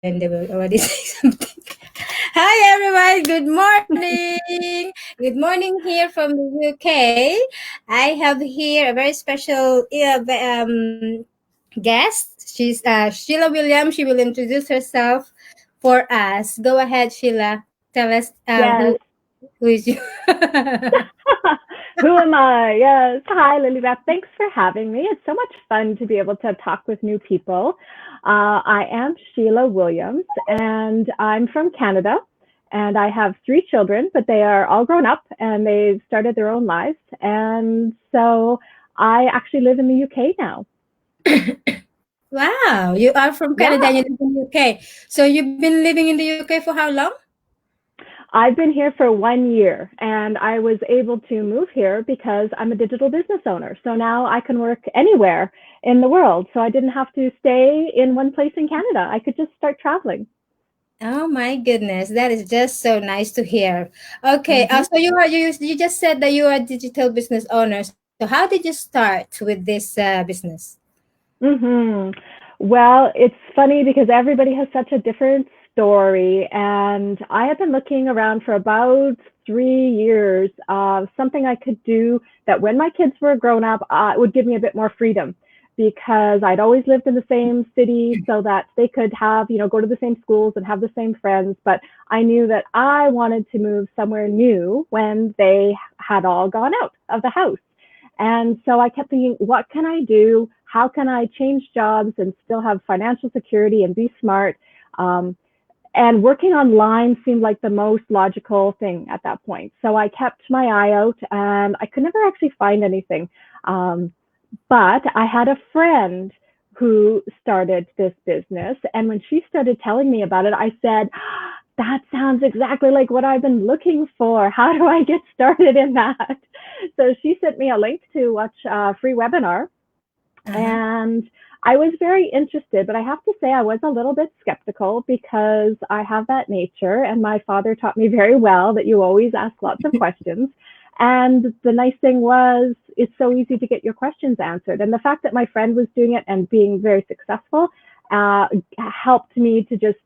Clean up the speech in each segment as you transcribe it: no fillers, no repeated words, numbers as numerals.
then they will already say something. Hi everyone, good morning. Good morning here from the UK. I have here a very special guest. She's Sheila Williams. She will introduce herself for us. Go ahead, Sheila. Tell us Yes. who is you. Who am I? Yes. Hi, Lilybeth. Thanks for having me. It's so much fun to be able to talk with new people. I am Sheila Williams, and I'm from Canada. And I have three children, but they are all grown up and they've started their own lives. And so I actually live in the UK now. Wow, you are from Canada and Yeah. you live in the UK. So you've been living in the UK for how long? I've been here for 1 year and I was able to move here because I'm a digital business owner. So now I can work anywhere in the world. So I didn't have to stay in one place in Canada. I could just start traveling. Oh my goodness, that is just so nice to hear. Okay, Mm-hmm. so you just said that you are a digital business owner. So how did you start with this business? Mm-hmm. Well, it's funny because everybody has such a different story. And I have been looking around for about 3 years of something I could do that when my kids were grown up, would give me a bit more freedom because I'd always lived in the same city so that they could have, go to the same schools and have the same friends. But I knew that I wanted to move somewhere new when they had all gone out of the house. And so I kept thinking, what can I do? How can I change jobs and still have financial security and be smart? Um, and working online seemed like the most logical thing at that point. So I kept my eye out and I could never actually find anything. Um, but I had a friend who started this business. And when she started telling me about it, I said, that sounds exactly like what I've been looking for. How do I get started in that? So she sent me a link to watch a free webinar. Uh-huh. And I was very interested, but I have to say I was a little bit skeptical because I have that nature. And my father taught me very well that you always ask lots of questions. And the nice thing was, it's so easy to get your questions answered. And the fact that my friend was doing it and being very successful helped me to just,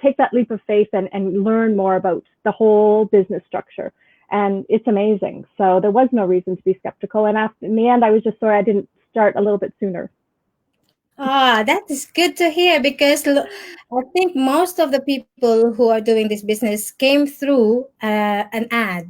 take that leap of faith and learn more about the whole business structure. And it's amazing. So there was no reason to be skeptical. And after, in the end, I was just sorry I didn't start a little bit sooner. Ah, that is good to hear because I think most of the people who are doing this business came through an ad,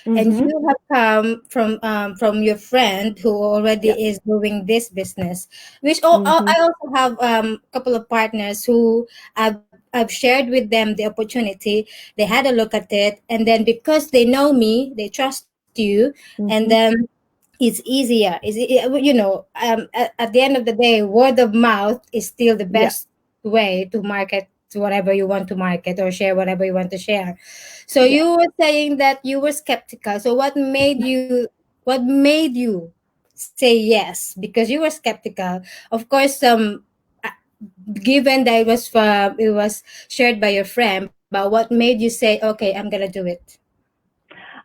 and Mm-hmm. you have come from your friend who already Yeah. is doing this business. Mm-hmm. I also have a couple of partners who I've shared with them the opportunity. They had a look at it, and then because they know me, they trust you, and then Mm-hmm. it's easier. At the end of the day, word of mouth is still the Yeah. best way to market whatever you want to market or share whatever you want to share. So Yeah. you were saying that you were skeptical. So what made you say yes? Because you were skeptical. Of course, uh, given that it was shared by your friend, but what made you say, okay, I'm gonna do it?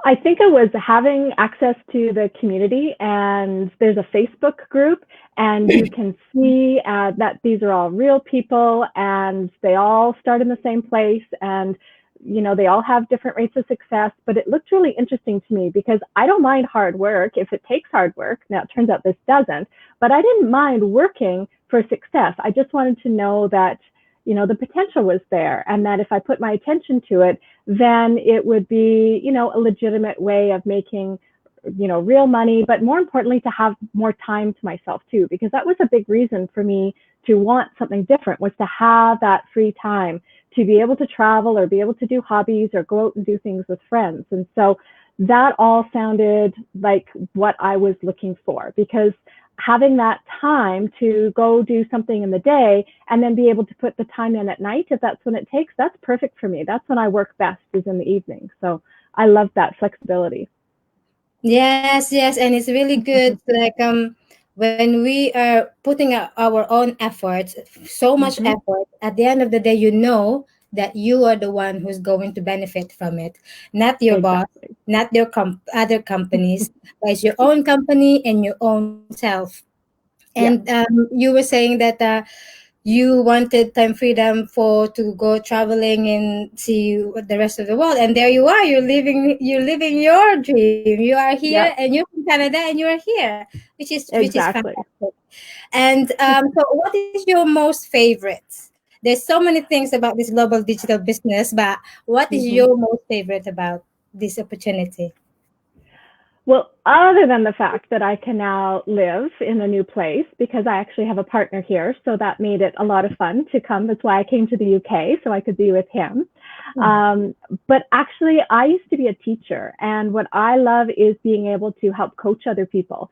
I think it was having access to the community, and there's a Facebook group, and you can see that these are all real people, and they all start in the same place, and they all have different rates of success. But it looked really interesting to me because I don't mind hard work if it takes hard work. Now it turns out this doesn't, but I didn't mind working for success. I just wanted to know that the potential was there, and that if I put my attention to it, then it would be, a legitimate way of making, real money, but more importantly, to have more time to myself too, because that was a big reason for me to want something different, was to have that free time to be able to travel or be able to do hobbies or go out and do things with friends. And so that all sounded like what I was looking for, because having that time to go do something in the day and then be able to put the time in at night, if that's when it takes, that's perfect for me. That's when I work best, is in the evening. So I love that flexibility. Yes, yes, and it's really good. Like when we are putting our own efforts, so much Mm-hmm. effort, at the end of the day, you know that you are the one who's going to benefit from it, not your boss, Exactly. not your other companies, but it's your own company and your own self. And Yeah. you were saying that you wanted time freedom for to go traveling and see the rest of the world, and there you are, you're living your dream. You are here and Yep, you're from Canada and you're here, which is exactly. fantastic. And so what is your most favorite? There's so many things about this global digital business, but what is Hmm. your most favorite about this opportunity? Well, other than the fact that I can now live in a new place because I actually have a partner here, so that made it a lot of fun to come. That's why I came to the UK so I could be with him. Um, but actually, I used to be a teacher, and what I love is being able to help coach other people.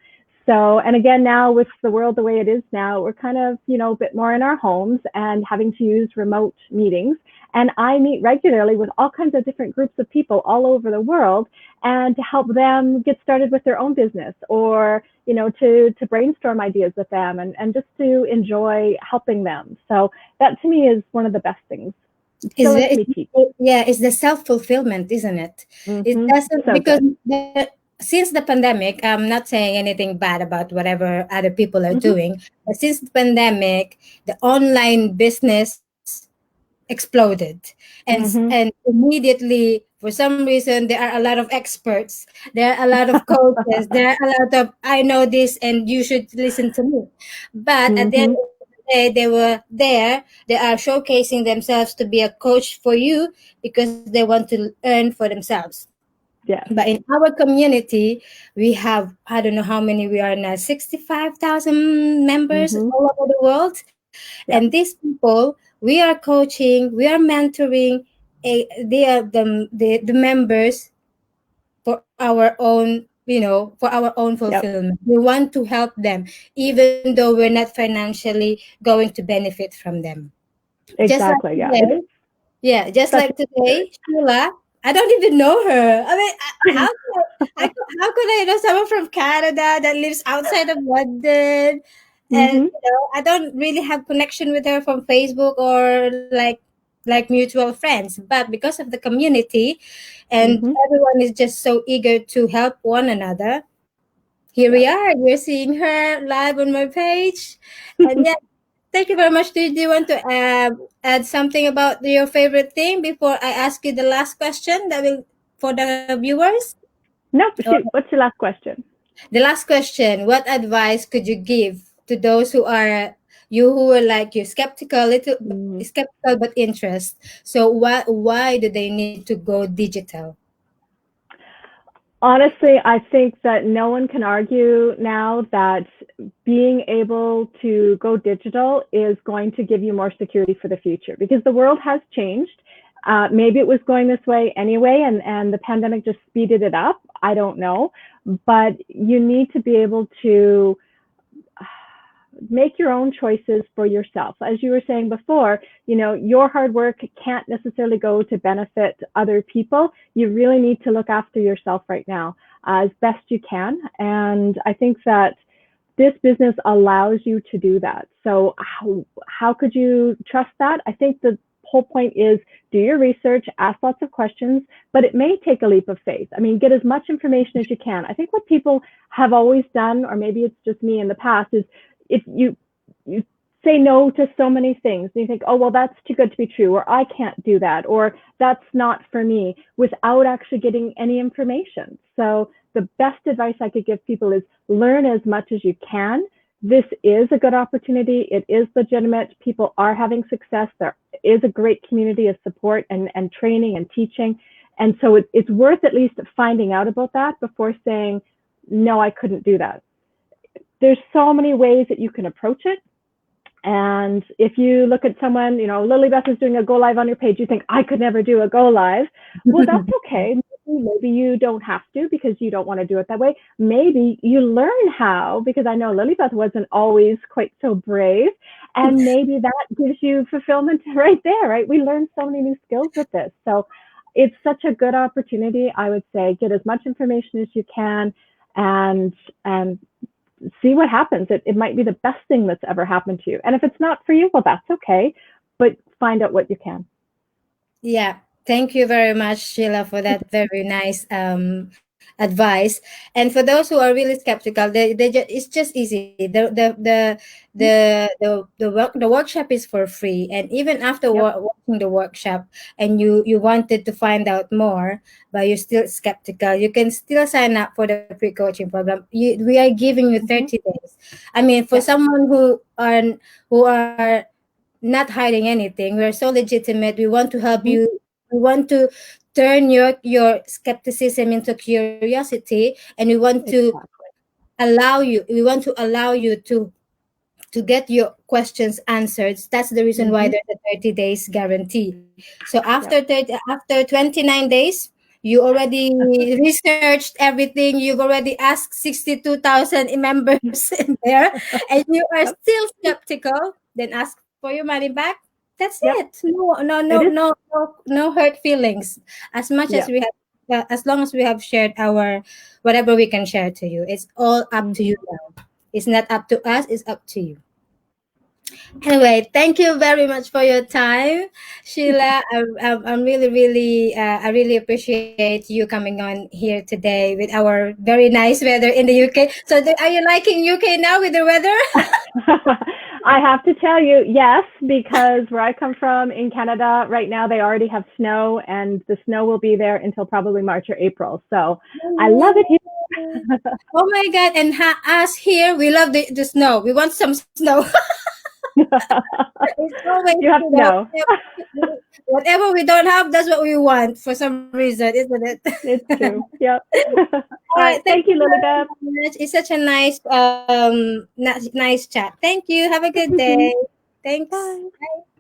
So, and again, now with the world the way it is now, we're kind of, a bit more in our homes and having to use remote meetings. And I meet regularly with all kinds of different groups of people all over the world, and to help them get started with their own business, or to brainstorm ideas with them, and just to enjoy helping them. So that to me is one of the best things. It Is still it, lets me teach. yeah, it's the self-fulfillment, isn't it? It Hmm. doesn't, So because good. since the pandemic, I'm not saying anything bad about whatever other people are Hmm. doing, but since the pandemic, the online business exploded, and Hmm. immediately, for some reason, there are a lot of experts, there are a lot of coaches, there are a lot of, I know this and you should listen to me. But at the end Hmm. of the day, they were there, they are showcasing themselves to be a coach for you because they want to earn for themselves. Yes. But in our community, we have, I don't know how many we are now, 65,000 members Hmm. all over the world. And Yep. these people, we are coaching, we are mentoring, they are the members for our own, for our own Yep. fulfillment. We want to help them, even though we're not financially going to benefit from them. Just like Exactly. Yeah. It's today, yeah, just such like a spirit. today, Sheila, I don't even know her. I mean, how could I know someone from Canada that lives outside of London? And Hmm. I don't really have connection with her from Facebook or like mutual friends. But because of the community, and Hmm. everyone is just so eager to help one another, here we Yep. are. You're seeing her live on my page, and yeah, thank you very much. Do you want to add something about your favorite thing before I ask you the last question that will for the viewers? Nope. Or Shoot. What's your last question? the last question: what advice could you give to those who were like you, skeptical, little Mm. skeptical but interest? So why do they need to go digital? Honestly, I think that no one can argue now that being able to go digital is going to give you more security for the future, because the world has changed. Maybe it was going this way anyway, and the pandemic just speeded it up. I don't know. But you need to be able to make your own choices for yourself. As you were saying before, your hard work can't necessarily go to benefit other people. You really need to look after yourself right now as best you can. And I think that this business allows you to do that. So how could you trust that? I think the whole point is do your research, ask lots of questions, but it may take a leap of faith. I mean, get as much information as you can. I think what people have always done, or maybe it's just me in the past, is if you say no to so many things and you think, oh, well, that's too good to be true, or I can't do that, or that's not for me, without actually getting any information. So the best advice I could give people is learn as much as you can. This is a good opportunity. It is legitimate. People are having success. There is a great community of support and training and teaching. And so it's worth at least finding out about that before saying, no, I couldn't do that. There's so many ways that you can approach it. And if you look at someone, Lilybeth is doing a go live on your page, you think, I could never do a go live. Well, that's okay. Maybe you don't have to because you don't want to do it that way. Maybe you learn how, because I know Lilybeth wasn't always quite so brave. And maybe that gives you fulfillment right there, right? We learn so many new skills with this. So it's such a good opportunity. I would say get as much information as you can, and see what happens. It might be the best thing that's ever happened to you. And if it's not for you, well, that's okay. But find out what you can. Yeah. Thank you very much, Sheila, for that very nice advice. And for those who are really skeptical, it's just easy. The workshop is for free, and even after Yep. watching the workshop, and you wanted to find out more, but you're still skeptical, you can still sign up for the pre-coaching program. We are giving you Hmm. 30 days. I mean, for Yep. someone who are not hiding anything, we're so legitimate. We want to help Hmm. you. We want to turn your skepticism into curiosity, and we want to Exactly. allow you to get your questions answered. That's the reason why Hmm. there's a 30 days guarantee. So after Yep. 30, after 29 days, you already researched everything. You've already asked 62,000 members in there, and you are Yep. still skeptical. Then ask for your money back. That's Yep. it. It is. No hurt feelings. As much as Yep. we have, as long as we have shared our whatever we can share to you, it's all up to you Hmm. now. It's not up to us, it's up to you. Anyway, thank you very much for your time, Sheila. I'm I really appreciate you coming on here today with our very nice weather in the UK. So, are you liking UK now with the weather? I have to tell you, yes, because where I come from in Canada right now, they already have snow, and the snow will be there until probably March or April. So I love it Oh my God. And us here, we love the snow. We want some snow. here. It's always, You have snow. whatever we don't have, that's what we want for some reason, isn't it? It's true. Yep. All All right. right. Thank Thank you you, Lilybeth. very much. It's such a nice, nice chat. Thank you. Have a good day. Thanks. Bye.